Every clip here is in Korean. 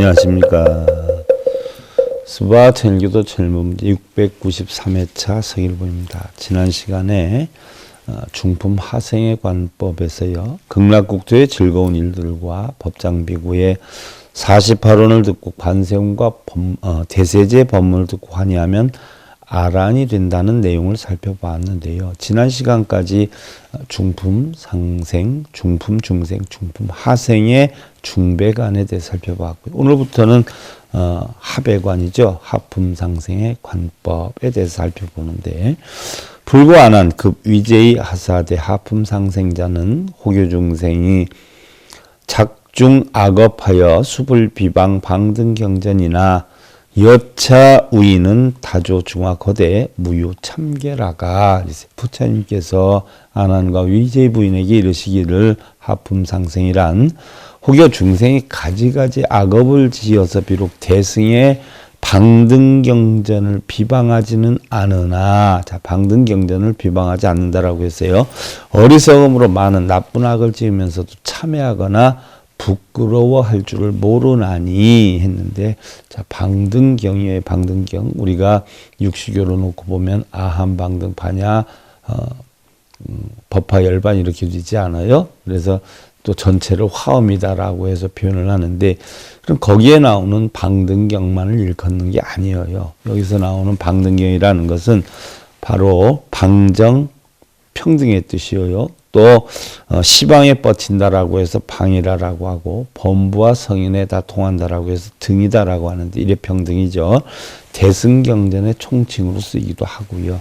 안녕하십니까. 수바 천일교도 천일문제 693회차 서일보입니다. 지난 시간에 중품 하생의 관법에서요, 극락국토의 즐거운 일들과 법장비구의 48원을 듣고 관세음과 대세제 법문을 듣고 환희하면 아란이 된다는 내용을 살펴봤는데요. 지난 시간까지 중품 상생, 중품 중생, 중품 하생의 중배관에 대해 살펴봤고요. 오늘부터는 하배관이죠. 하품 상생의 관법에 대해서 살펴보는데, 불구안한 급위제의 하사대 하품 상생자는 호교 중생이 작중 악업하여 수불 비방 방등 경전이나 여차 우이는 다조 중화 거대 무유 참계라가 부처님께서 안한과 위제 부인에게 이르시기를 하품 상생이란 혹여 중생이 가지가지 악업을 지어서 비록 대승의 방등경전을 비방하지는 않으나, 자, 방등경전을 비방하지 않는다라고 했어요. 어리석음으로 많은 나쁜 악을 지으면서도 참회하거나 부끄러워할 줄을 모르나니 했는데, 자, 방등경이에요. 방등경. 우리가 육시교로 놓고 보면 아함 방등 파냐, 법화 열반 이렇게 되지 않아요? 그래서 또 전체를 화엄이다라고 해서 표현을 하는데, 그럼 거기에 나오는 방등경만을 일컫는 게 아니에요. 여기서 나오는 방등경이라는 것은 바로 방정 평등의 뜻이에요. 또 시방에 뻗친다라고 해서 방이라라고 하고, 범부와 성인에 다 통한다라고 해서 등이다라고 하는데, 이래 평등이죠. 대승경전의 총칭으로 쓰이기도 하고요.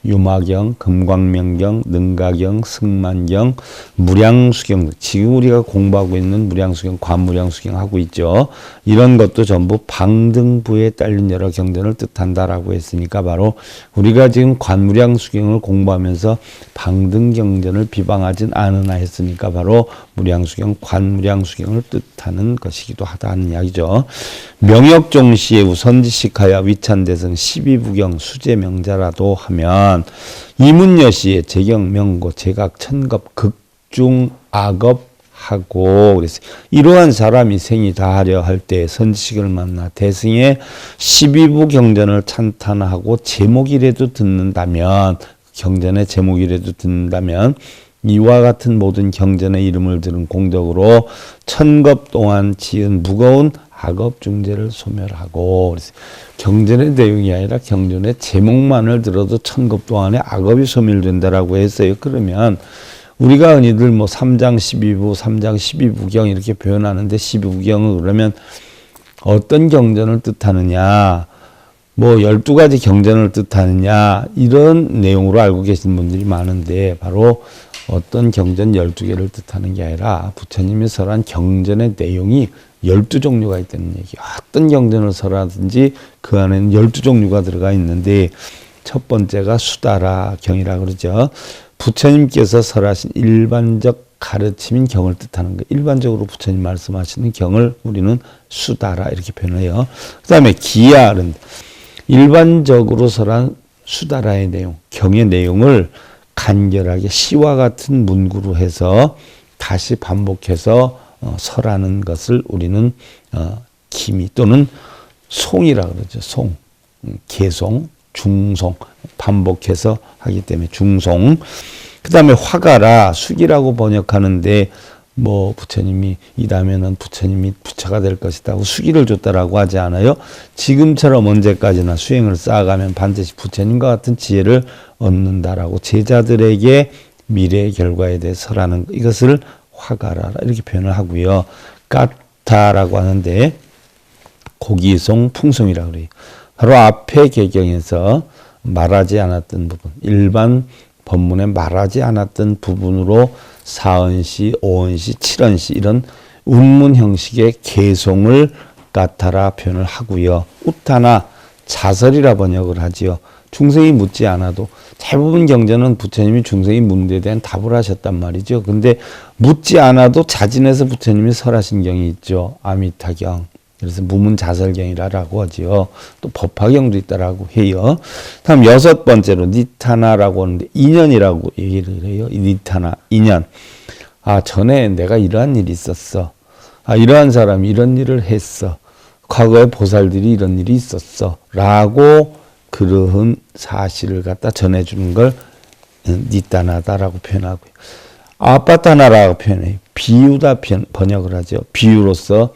유마경, 금광명경, 능가경, 승만경, 무량수경, 지금 우리가 공부하고 있는 무량수경, 관무량수경 하고 있죠. 이런 것도 전부 방등부에 딸린 여러 경전을 뜻한다라고 했으니까, 바로 우리가 지금 관무량수경을 공부하면서 방등경전을 비방하진 않으나 했으니까, 바로 무량수경, 관무량수경을 뜻하는 것이기도 하다는 이야기죠. 명역종시에 우선지식하여 위찬대성 12부경 수제명자라도 하면 이문여시에 제경명고 제각 천겁 극중 악업하고, 그래서 이러한 사람이 생이 다하려 할 때 선지식을 만나 대승의 12부 경전을 찬탄하고 제목이라도 듣는다면, 경전의 제목이라도 듣는다면 이와 같은 모든 경전의 이름을 들은 공덕으로 천겁 동안 지은 무거운 악업 중재를 소멸하고, 그래서 경전의 내용이 아니라 경전의 제목만을 들어도 천겁 동안에 악업이 소멸된다라고 했어요. 그러면 우리가 흔히들 뭐 3장 12부, 3장 12부경 이렇게 표현하는데, 12부경은 그러면 어떤 경전을 뜻하느냐, 뭐 12가지 경전을 뜻하느냐, 이런 내용으로 알고 계신 분들이 많은데, 바로 어떤 경전 12개를 뜻하는 게 아니라 부처님이 설한 경전의 내용이 12종류가 있다는 얘기. 어떤 경전을 설하든지 그 안에는 12종류가 들어가 있는데, 첫 번째가 수다라 경이라 그러죠. 부처님께서 설하신 일반적 가르침인 경을 뜻하는 거. 일반적으로 부처님 말씀하시는 경을 우리는 수다라 이렇게 표현해요. 그 다음에 기야는 일반적으로 설한 수다라의 내용, 경의 내용을 간결하게 시와 같은 문구로 해서 다시 반복해서 설하는 것을 우리는 기미 또는 송이라 그러죠. 송, 개송, 중송, 반복해서 하기 때문에 중송. 그 다음에 화가라, 수기라고 번역하는데, 뭐 부처님이 이라면은 부처님이 부처가 될 것이다 하고 수기를 줬다라고 하지 않아요? 지금처럼 언제까지나 수행을 쌓아가면 반드시 부처님과 같은 지혜를 얻는다라고 제자들에게 미래의 결과에 대해서 설하는 이것을 화가라 이렇게 표현을 하고요. 까타라고 하는데 고기송, 풍송이라고 그래요. 바로 앞에 개경에서 말하지 않았던 부분, 일반 법문에 말하지 않았던 부분으로 사언시, 오언시, 칠언시 이런 운문 형식의 개송을 까타라 표현을 하고요. 우타나 자설이라 번역을 하지요. 중생이 묻지 않아도 대부분 경전은 부처님이 중생이 묻는 데 대한 답을 하셨단 말이죠. 근데 묻지 않아도 자진해서 부처님이 설하신 경이 있죠. 아미타경. 그래서 무문자설경이라고 하지요. 또 법화경도 있다라고 해요. 다음 여섯 번째로 니타나라고 하는데 인연이라고 얘기를 해요. 니타나, 인연. 아, 전에 내가 이러한 일이 있었어. 아, 이러한 사람이 이런 일을 했어. 과거에 보살들이 이런 일이 있었어 라고 그러한 사실을 갖다 전해주는 걸 니따나다라고 표현하고요. 아빠타나라고 표현해요. 비유다 번역을 하죠. 비유로서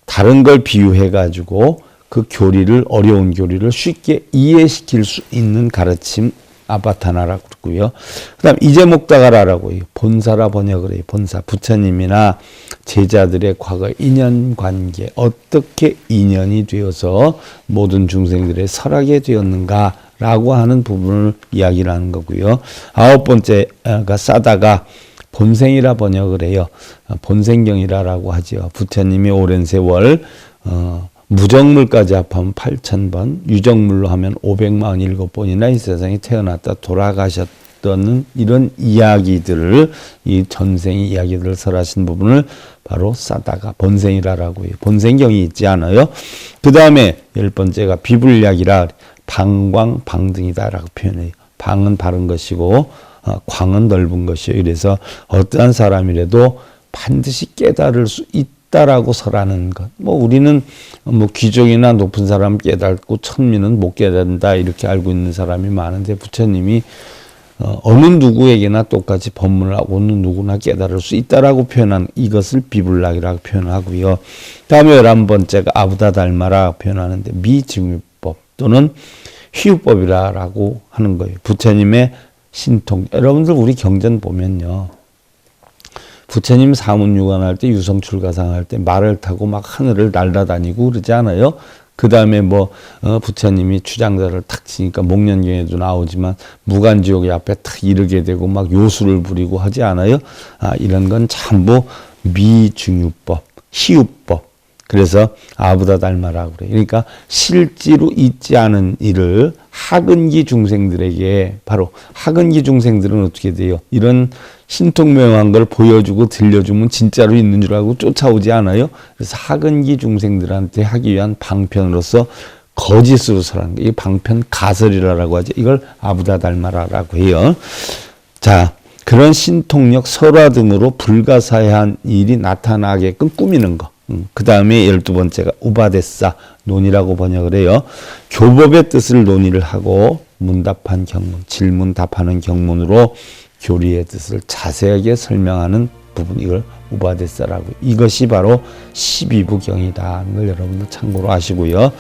다른 걸 비유해가지고 그 교리를, 어려운 교리를 쉽게 이해시킬 수 있는 가르침, 아바타나라고 그러고요. 그 다음 이제 목다가라라고 해요. 본사라 번역을 해요. 본사, 부처님이나 제자들의 과거 인연관계, 어떻게 인연이 되어서 모든 중생들의 설하게 되었는가라고 하는 부분을 이야기를 하는 거고요. 아홉 번째가 싸다가 본생이라 번역을 해요. 본생경이라고 하죠. 부처님이 오랜 세월 무정물까지 합하면 8,000번, 유정물로 하면 547번이나 이 세상에 태어났다 돌아가셨던 이런 이야기들을, 이 전생의 이야기들을 설하신 부분을 바로 싸다가 본생이라고 해요. 본생경이 있지 않아요? 그 다음에 10번째가 비불약이라 방광, 방등이다라고 표현해요. 방은 바른 것이고 광은 넓은 것이에요. 그래서 어떠한 사람이라도 반드시 깨달을 수 있다라고 설하는 것. 우리는 귀족이나 높은 사람 깨닫고 천민은 못 깨닫는다 이렇게 알고 있는 사람이 많은데, 부처님이 어느 누구에게나 똑같이 법문을 하고 어느 누구나 깨달을 수 있다라고 표현한 이것을 비불락이라고 표현하고요. 다음에 11번째가 아부다달마라 표현하는데 미증유법 또는 희유법이라고 하는 거예요. 부처님의 신통. 여러분들 우리 경전 보면요. 부처님 사문유관할 때, 유성출가상할 때 말을 타고 막 하늘을 날아다니고 그러지 않아요? 그 다음에 부처님이 추장자를 탁 치니까 목련경에도 나오지만 무간지옥의 앞에 탁 이르게 되고 막 요술을 부리고 하지 않아요? 이런 건 전부 미중유법, 희유법. 그래서 아부다달마라고 그래요. 그러니까 실제로 있지 않은 일을 하근기 중생들에게, 바로 하근기 중생들은 어떻게 돼요? 이런 신통명한 걸 보여주고 들려주면 진짜로 있는 줄 알고 쫓아오지 않아요? 그래서 하근기 중생들한테 하기 위한 방편으로서 거짓으로 설하는 거예요. 이 방편 가설이라고 하죠. 이걸 아부다달마라고 해요. 자, 그런 신통력, 설화 등으로 불가사의한 일이 나타나게끔 꾸미는 거. 그 다음에 12번째가 우바데사, 논의라고 번역을 해요. 교법의 뜻을 논의를 하고 문답한 경문, 질문 답하는 경문으로 교리의 뜻을 자세하게 설명하는 부분, 이걸 우바데사라고. 이것이 바로 12부경이다. 이걸 여러분들 참고로 아시고요.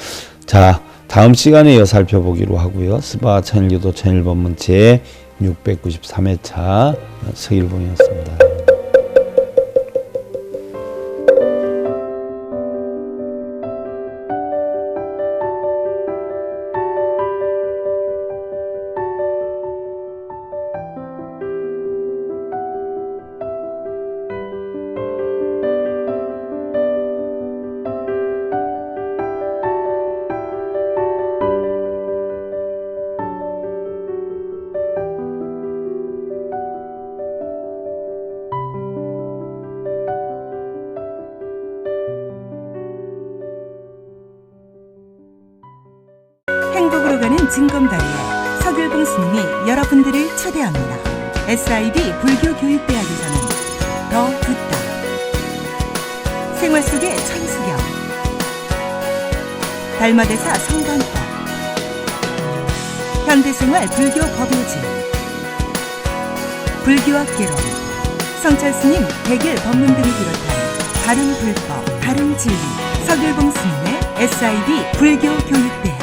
자, 다음 시간에 이어 살펴보기로 하고요. 스바 천일교도 천일법문 제 693회차 서일봉이었습니다. 행복으로 가는 징검다리에 서길봉 스님이 여러분들을 초대합니다. SIB 불교교육대학에서는 더 듣다, 생활 속의 천수경, 달마대사 성관법, 현대생활 불교 법요지, 불교학 개론, 성찰스님 백일 법문 등을 비롯한 다른 불법, 다른 진리, 서길봉 스님의 SIB 불교교육대학.